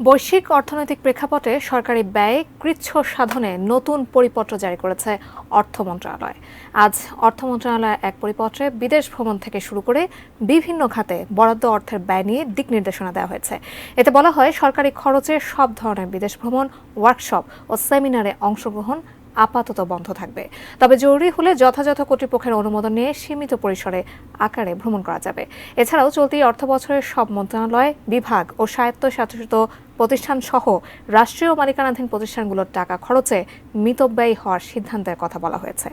বৈশ্বিক অর্থনৈতিক প্রেক্ষাপটে সরকারি ব্যয় কৃচ্ছ সাধনে নতুন পরিপত্র জারি করেছে অর্থ মন্ত্রণালয়। আজ অর্থ মন্ত্রণালয় এক পরিপত্রে বিদেশ ভ্রমণ থেকে শুরু করে বিভিন্ন খাতে বরাদ্দ অর্থের ব্যয় নিয়ে দিক নির্দেশনা দেওয়া হয়েছে। এতে বলা হয়, সরকারি খরচে সব ধরনের বিদেশ ভ্রমণ, ওয়ার্কশপ ও সেমিনারে অংশগ্রহণ আপাতত বন্ধ থাকবে। তবে জরুরি হলে যথাযথ কর্তৃপক্ষের অনুমোদন নিয়ে সীমিত পরিসরে আকারে ভ্রমণ করা যাবে। এছাড়াও চলতি অর্থবছরের সব মন্ত্রণালয়, বিভাগ ও স্বায়ত্তশাসিত প্রতিষ্ঠান সহ রাষ্ট্রীয় মালিকানাধীন প্রতিষ্ঠানগুলোর টাকা খরচে মিতব্যয়ী হওয়ার সিদ্ধান্তের কথা বলা হয়েছে।